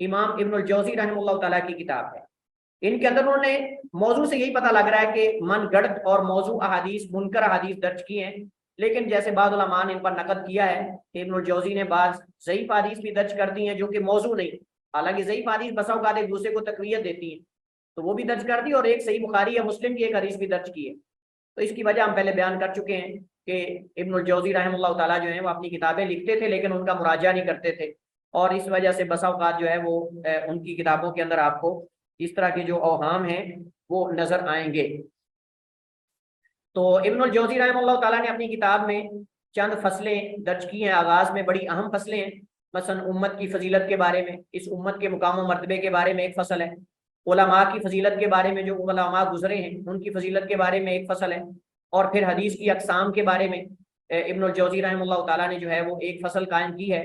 امام ابن الجوزی رحمہ اللہ تعالیٰ کی کتاب ہے. ان کے اندر انہوں نے موضوع سے یہی پتہ لگ رہا ہے کہ من گڑت اور موضوع احادیث منکر احادیث درج کی ہیں، لیکن جیسے بعض علماء نے ان پر نقد کیا ہے کہ ابن الجوزی نے بعض ضعیف حدیث بھی درج کر دی ہیں جو کہ موضوع نہیں، حالانکہ ضعیف حدیث بسا اوقات ایک دوسرے کو تقویت دیتی ہیں، تو وہ بھی درج کر دی، اور ایک صحیح بخاری یا مسلم کی ایک حدیث بھی درج کی ہے. تو اس کی وجہ ہم پہلے بیان کر چکے ہیں کہ ابن الجوزی رحمہ اللہ تعالیٰ جو ہیں وہ اپنی کتابیں لکھتے تھے لیکن ان کا مراجعہ نہیں کرتے تھے، اور اس وجہ سے بسا اوقات جو ہے وہ ان کی کتابوں کے اندر آپ کو اس طرح کے جو اوہام ہیں وہ نظر آئیں گے. تو ابن الجوزی رحمہ اللہ تعالیٰ نے اپنی کتاب میں چند فصلیں درج کی ہیں. آغاز میں بڑی اہم فصلیں ہیں، مثلا امت کی فضیلت کے بارے میں، اس امت کے مقام و مرتبے کے بارے میں ایک فصل ہے. علماء کی فضیلت کے بارے میں، جو علماء گزرے ہیں ان کی فضیلت کے بارے میں ایک فصل ہے. اور پھر حدیث کی اقسام کے بارے میں ابن الجوزی رحمہ اللہ تعالیٰ نے جو ہے وہ ایک فصل قائم کی ہے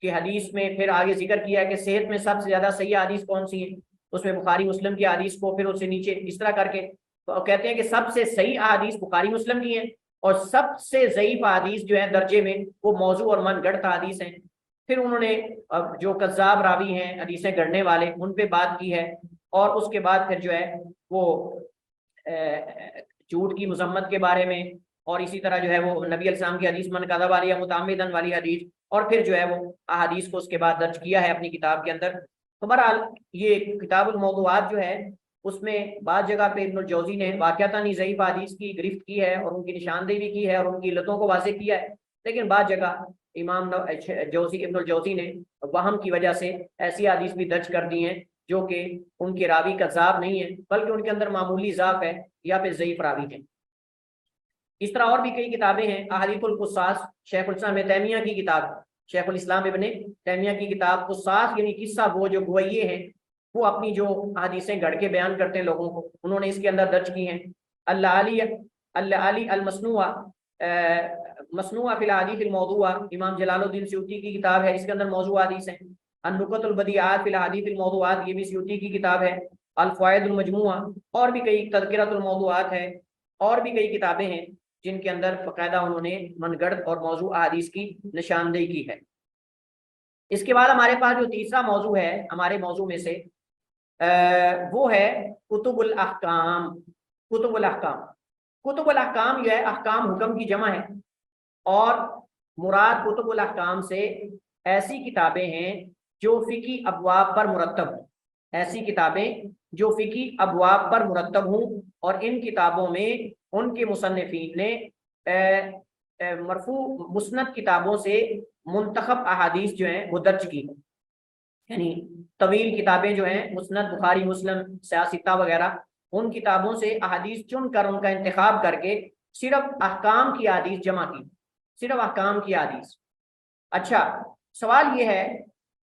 کہ حدیث میں پھر آگے ذکر کیا ہے کہ صحت میں سب سے زیادہ صحیح حدیث کون سی ہے، اس میں بخاری مسلم کی حدیث کو پھر اس سے نیچے اس طرح کر کے تو کہتے ہیں کہ سب سے صحیح حدیث بخاری مسلم کی ہیں، اور سب سے ضعیف حدیث جو ہے درجے میں وہ موضوع اور من گڑت حدیث ہیں. پھر انہوں نے جو کذاب راوی ہیں حدیثیں گڑنے والے ان پہ بات کی ہے، اور اس کے بعد پھر جو ہے وہ جھوٹ کی مذمت کے بارے میں، اور اسی طرح جو ہے وہ نبی علیہ السلام کی حدیث من کذب علی متعمدن والی حدیث، اور پھر جو ہے وہ احادیث کو اس کے بعد درج کیا ہے اپنی کتاب کے اندر. تو بہرحال یہ کتاب الموضوعات جو ہے اس میں بعض جگہ پہ ابن الجوزی نے واقعتاً ضعیف حدیث کی گرفت کی ہے اور ان کی نشاندہی بھی کی ہے اور ان کی علتوں کو واضح کیا ہے، لیکن بعض جگہ امام جوزی ابن الجوزی نے وہم کی وجہ سے ایسی حدیث بھی درج کر دی ہیں جو کہ ان کے راوی کذاب نہیں ہیں بلکہ ان کے اندر معمولی ضعف ہے یا پھر ضعیف راوی ہیں. اس طرح اور بھی کئی کتابیں ہیں. احادیث القصاص شیخ الاسلام ابن تیمیہ کی کتاب، شیخ الاسلام ابن تیمیہ کی کتاب قصاص یعنی قصہ وہ جو گوئیے ہیں وہ اپنی جو حدیثیں گڑھ کے بیان کرتے ہیں لوگوں کو، انہوں نے اس کے اندر درج کی ہیں. اللہ المصنوع مصنوع فی الاحادیث الموضوع امام جلال الدین سیوطی کی کتاب ہے، اس کے اندر موضوع حدیث ہیں. النکت البدیعات فی الاحادیث الموضوعات یہ بھی سیوطی کی کتاب ہے. الفوائد المجموعہ، اور بھی کئی تذکرۃ الموضوعات ہے، اور بھی کئی کتابیں ہیں جن کے اندر باقاعدہ انہوں نے من گڑت اور موضوع حدیث کی نشاندہی کی ہے. اس کے بعد ہمارے پاس جو تیسرا موضوع ہے ہمارے موضوع میں سے وہ ہے کتب الاحکام. کتب الاحکام، کتب الاحکام جو ہے احکام حکم کی جمع ہے، اور مراد کتب الاحکام سے ایسی کتابیں ہیں جو فقہی ابواب پر مرتب ہوں، ایسی کتابیں جو فقہی ابواب پر مرتب ہوں، اور ان کتابوں میں ان کے مصنفین نے مرفوع مسند کتابوں سے منتخب احادیث جو ہیں وہ درج کی ہیں. یعنی طویل کتابیں جو ہیں مسند بخاری مسلم سیاستہ وغیرہ، ان کتابوں سے احادیث چن کر ان کا انتخاب کر کے صرف احکام کی حدیث جمع کی، صرف احکام کی حدیث. اچھا، سوال یہ ہے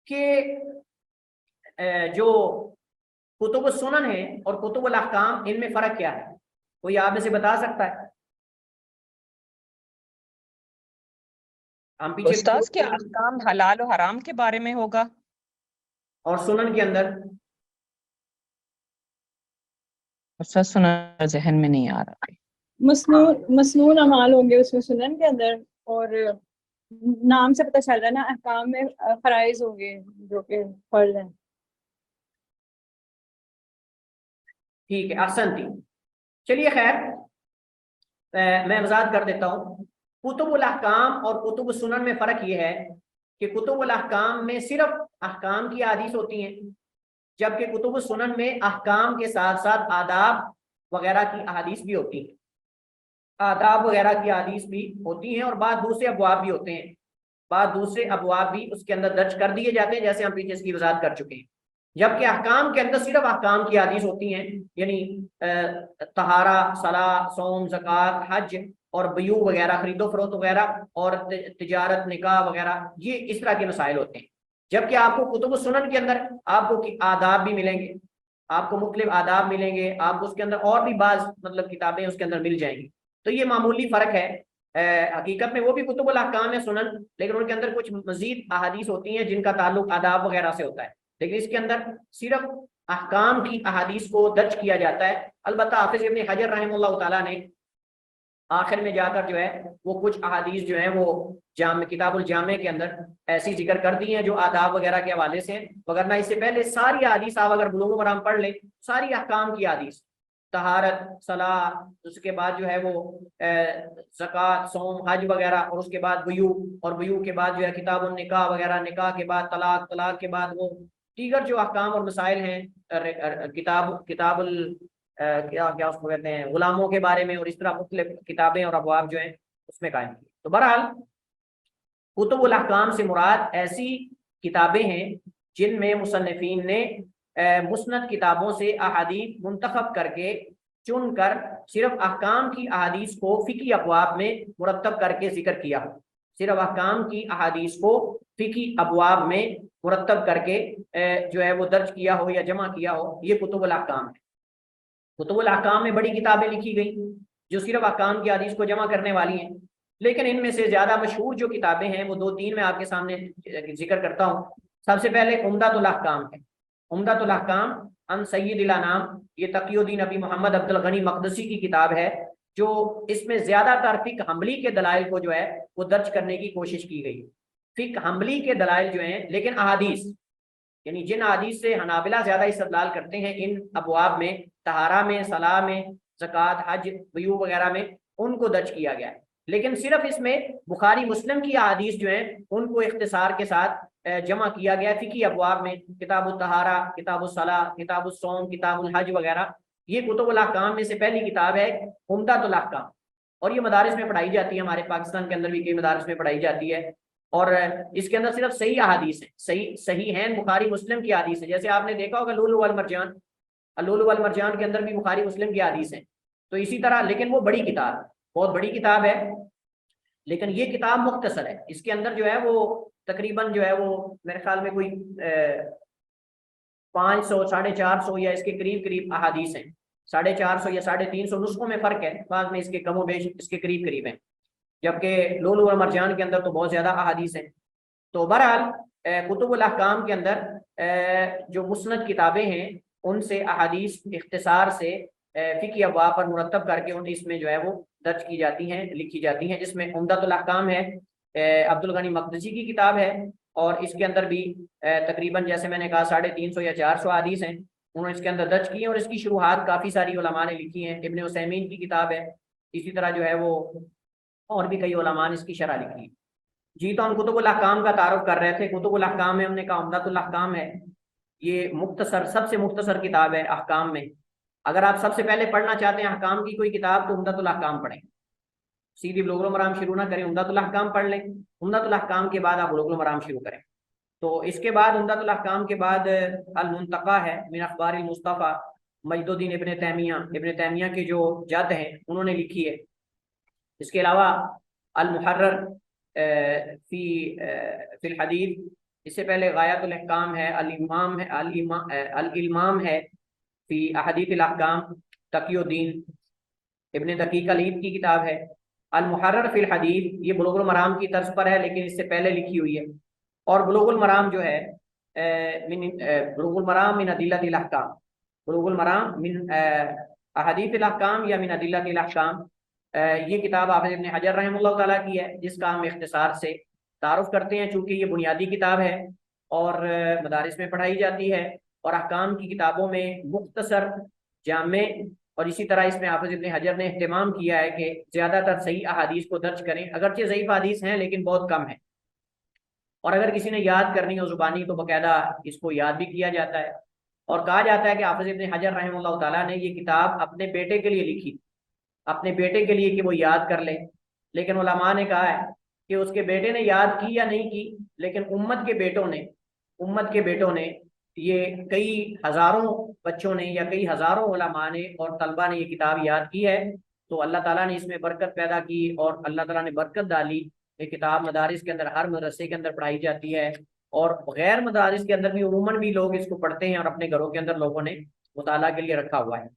کہ جو کتب السنن ہیں اور کتب الاحکام ان میں فرق کیا ہے؟ کوئی آپ میں سے بتا سکتا ہے؟ ہم پیچھے استاذ کے احکام حلال و حرام کے بارے میں ہوگا، اور سنن کے اندر استاذ سنن ذہن میں نہیں آ رہا. مسنون اعمال ہوں گے اس میں سنن کے اندر، اور نام سے پتہ چل رہا ہے نا احکام میں فرائض ہوں گے جو کہ فرض ہیں. ٹھیک ہے، احسنتی. چلیے خیر، میں وضاحت کر دیتا ہوں. کتب الاحکام اور کتب السنن میں فرق یہ ہے کہ کتب الاحکام میں صرف احکام کی حدیث ہوتی ہیں، جبکہ کتب السنن میں احکام کے ساتھ ساتھ آداب وغیرہ کی احادیث بھی ہوتی ہیں، آداب وغیرہ کی حدیث بھی ہوتی ہیں، اور بعض دوسرے ابواب بھی ہوتے ہیں، بعض دوسرے ابواب بھی اس کے اندر درج کر دیے جاتے ہیں جیسے ہم پیچھے اس کی وضاحت کر چکے ہیں. جبکہ احکام کے اندر صرف احکام کی حدیث ہوتی ہیں، یعنی طہارہ، صلاۃ، صوم، زکوٰۃ، حج اور بیوع وغیرہ، خرید و فروخت وغیرہ، اور تجارت، نکاح وغیرہ، یہ اس طرح کے مسائل ہوتے ہیں. جبکہ آپ کو کتب السنن کے اندر آپ کو آداب بھی ملیں گے، آپ کو مختلف آداب ملیں گے، آپ کو اس کے اندر اور بھی بعض کتابیں اس کے اندر مل جائیں گی. تو یہ معمولی فرق ہے. حقیقت میں وہ بھی کتب الاحکام ہے سنن، لیکن ان کے اندر کچھ مزید احادیث ہوتی ہیں جن کا تعلق آداب وغیرہ سے ہوتا ہے، لیکن اس کے اندر صرف احکام کی احادیث کو درج کیا جاتا ہے. البتہ حافظ ابن حجر رحمہ اللہ تعالیٰ نے آخر میں جا کر جو ہے وہ کچھ احادیث جو ہیں وہ کتاب الجامع کے اندر ایسی ذکر کر دی ہیں جو آداب وغیرہ کے حوالے سے ہیں، وگرنہ اس سے پہلے ساری احادیث آپ اگر بلوغ المرام پڑھ لیں، ساری احکام کی احادیث، طہارت، صلاح، اس کے بعد جو ہے وہ زکوٰۃ، صوم، حج وغیرہ، اور اس کے بعد بیوع، اور بیوع کے بعد جو ہے کتاب النکاح وغیرہ، نکاح کے بعد طلاق، طلاق کے بعد وہ دیگر جو احکام اور مسائل ہیں، کتاب کیا اس کو کہتے ہیں، غلاموں کے بارے میں، اور اس طرح مختلف کتابیں اور ابواب جو ہیں اس میں قائم کی۔ تو بہرحال کتب الاحکام سے مراد ایسی کتابیں ہیں جن میں مصنفین نے مسند کتابوں سے احادیث منتخب کر کے چن کر صرف احکام کی احادیث کو فقہی ابواب میں مرتب کر کے ذکر کیا ہو، صرف احکام کی احادیث کو فقہی ابواب میں مرتب کر کے جو ہے وہ درج کیا ہو یا جمع کیا ہو، یہ کتب الاحکام ہے۔ کتب الاحکام میں بڑی کتابیں لکھی گئی جو صرف احکام کی حدیث کو جمع کرنے والی ہیں، لیکن ان میں سے زیادہ مشہور جو کتابیں ہیں وہ 2-3 میں آپ کے سامنے ذکر کرتا ہوں۔ سب سے پہلے عمدۃ الاحکام ہے۔ عمدۃ الاحکام ان سید الانام، یہ تقی الدین ابی محمد عبد الغنی مقدسی کی کتاب ہے، جو اس میں زیادہ تر فقہ حنبلی کے دلائل کو جو ہے وہ درج کرنے کی کوشش کی گئی۔ فقہ حنبلی کے دلائل جو ہیں، لیکن احادیث، یعنی جن احادیث سے حنابلہ زیادہ استدلال کرتے ہیں ان ابواب میں، طہارہ میں، صلاح میں، زکوٰۃ، حج، بیوع وغیرہ میں، ان کو درج کیا گیا ہے۔ لیکن صرف اس میں بخاری مسلم کی احادیث جو ہیں ان کو اختصار کے ساتھ جمع کیا گیا ہے فقہی ابواب میں، کتاب الطہارہ، کتاب الصلاۃ، کتاب الصوم، کتاب الحج وغیرہ۔ یہ کتب الاحکام میں سے پہلی کتاب ہے عمدۃ الاحکام، اور یہ مدارس میں پڑھائی جاتی ہے، ہمارے پاکستان کے اندر بھی کئی مدارس میں پڑھائی جاتی ہے، اور اس کے اندر صرف صحیح احادیث ہیں، صحیح ہیں بخاری مسلم کی احادیث ہیں۔ جیسے آپ نے دیکھا ہوگا لؤلؤ والمرجان، اللؤلؤ والمرجان کے اندر بھی بخاری مسلم کی احادیث ہیں۔ تو اسی طرح، لیکن وہ بڑی کتاب، بہت بڑی کتاب ہے، لیکن یہ کتاب مختصر ہے۔ اس کے اندر جو ہے وہ تقریباً جو ہے وہ میرے خیال میں کوئی 500 450 یا اس کے قریب احادیث ہیں، 450 یا 350 نسخوں میں فرق ہے، بعض میں اس کے کم و بیش اس کے قریب ہیں، جبکہ لؤلؤ والمرجان کے اندر تو بہت زیادہ احادیث ہیں۔ تو بہرحال کتب الاحکام کے اندر جو مسند کتابیں ہیں ان سے احادیث اختصار سے فقہی ابواب پر مرتب کر کے اس میں جو ہے وہ درج کی جاتی ہیں، لکھی جاتی ہیں، جس میں عمدۃ الاحکام ہے، عبد الغنی مقدسی کی کتاب ہے، اور اس کے اندر بھی تقریباً جیسے میں نے کہا 350 یا 400 حدیث ہیں، انہوں نے اس کے اندر درج کی ہیں، اور اس کی شروحات کافی ساری علماء نے لکھی ہیں۔ ابن عثیمین کی کتاب ہے، اسی طرح جو ہے وہ اور بھی کئی علماء نے اس کی شرح لکھی ہے۔ جی، تو ہم کتب الاحکام کا تعارف کر رہے تھے۔ کتب الاحکام میں ہم نے کہا عمدۃ الاحکام ہے، یہ مختصر، سب سے مختصر کتاب ہے احکام میں۔ اگر آپ سب سے پہلے پڑھنا چاہتے ہیں احکام کی کوئی کتاب تو عمدۃ الاحکام پڑھیں، سیدھی بلوغ المرام شروع نہ کریں، عمدۃ الاحکام پڑھ لیں، عمدۃ الاحکام کے بعد آپ بلوغ المرام شروع کریں۔ تو اس کے بعد عمدۃ الاحکام کے بعد المنتقی ہے من اخبار المصطفیٰ، مجد الدین ابن تیمیہ کے جو جد ہیں انہوں نے لکھی ہے۔ اس کے علاوہ المحرر فی الحدیث، اس سے پہلے غایۃ الاحکام ہے، الامام ہے فی احادیث الاحکام، تقی الدین ابن دقیق العید کی کتاب ہے۔ المحرر فی الحدیث یہ بلوغ المرام کی طرز پر ہے، لیکن اس سے پہلے لکھی ہوئی ہے۔ اور بلوغ المرام جو ہے بلوغ المرام من ادلۃ الاحکام، بلوغ المرام من احادیث الاحکام یا من ادلۃ الاحکام، یہ کتاب حافظ ابن حجر رحمہ اللہ تعالیٰ کی ہے، جس کا ہم اختصار سے تعارف کرتے ہیں، چونکہ یہ بنیادی کتاب ہے اور مدارس میں پڑھائی جاتی ہے، اور احکام کی کتابوں میں مختصر، جامع، اور اسی طرح اس میں حافظ ابن حجر نے اہتمام کیا ہے کہ زیادہ تر صحیح احادیث کو درج کریں، اگرچہ ضعیف حدیث ہیں لیکن بہت کم ہیں، اور اگر کسی نے یاد کرنی ہو زبانی تو باقاعدہ اس کو یاد بھی کیا جاتا ہے۔ اور کہا جاتا ہے کہ حافظ ابن حجر رحمہ اللہ تعالیٰ نے یہ کتاب اپنے بیٹے کے لیے لکھی، اپنے بیٹے کے لیے کہ وہ یاد کر لے، لیکن علماء نے کہا ہے کہ اس کے بیٹے نے یاد کی یا نہیں کی، لیکن امت کے بیٹوں نے یہ کئی ہزاروں بچوں نے یا کئی ہزاروں علماء نے اور طلبہ نے یہ کتاب یاد کی ہے۔ تو اللہ تعالیٰ نے اس میں برکت پیدا کی اور اللہ تعالیٰ نے برکت ڈالی۔ یہ کتاب مدارس کے اندر، ہر مدرسے کے اندر پڑھائی جاتی ہے، اور غیر مدارس کے اندر بھی عموماً بھی لوگ اس کو پڑھتے ہیں، اور اپنے گھروں کے اندر لوگوں نے مطالعہ کے لیے رکھا ہوا ہے۔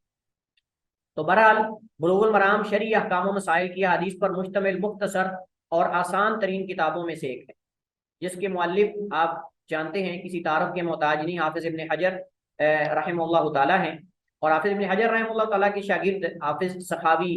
تو بہرحال بلوغ المرام شرعی احکام و مسائل کی حدیث پر مشتمل مختصر اور آسان ترین کتابوں میں سے ایک ہے، جس کے مؤلف آپ جانتے ہیں کسی تعارف کے محتاج نہیں، حافظ ابن حجر رحمہ اللہ تعالیٰ ہیں، اور حافظ ابن حجر رحمہ اللہ تعالیٰ کے شاگرد حافظ سخاوی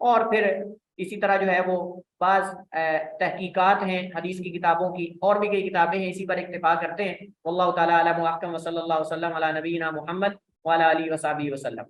اور پھر اسی طرح جو ہے وہ بعض تحقیقات ہیں حدیث کی کتابوں کی، اور بھی کئی کتابیں ہیں، اسی پر اکتفا کرتے ہیں۔ واللہ تعالیٰ اعلم و احکم، وصلی اللہ وسلم علی نبینا محمد وعلی آلہ وصحبہ وسلم۔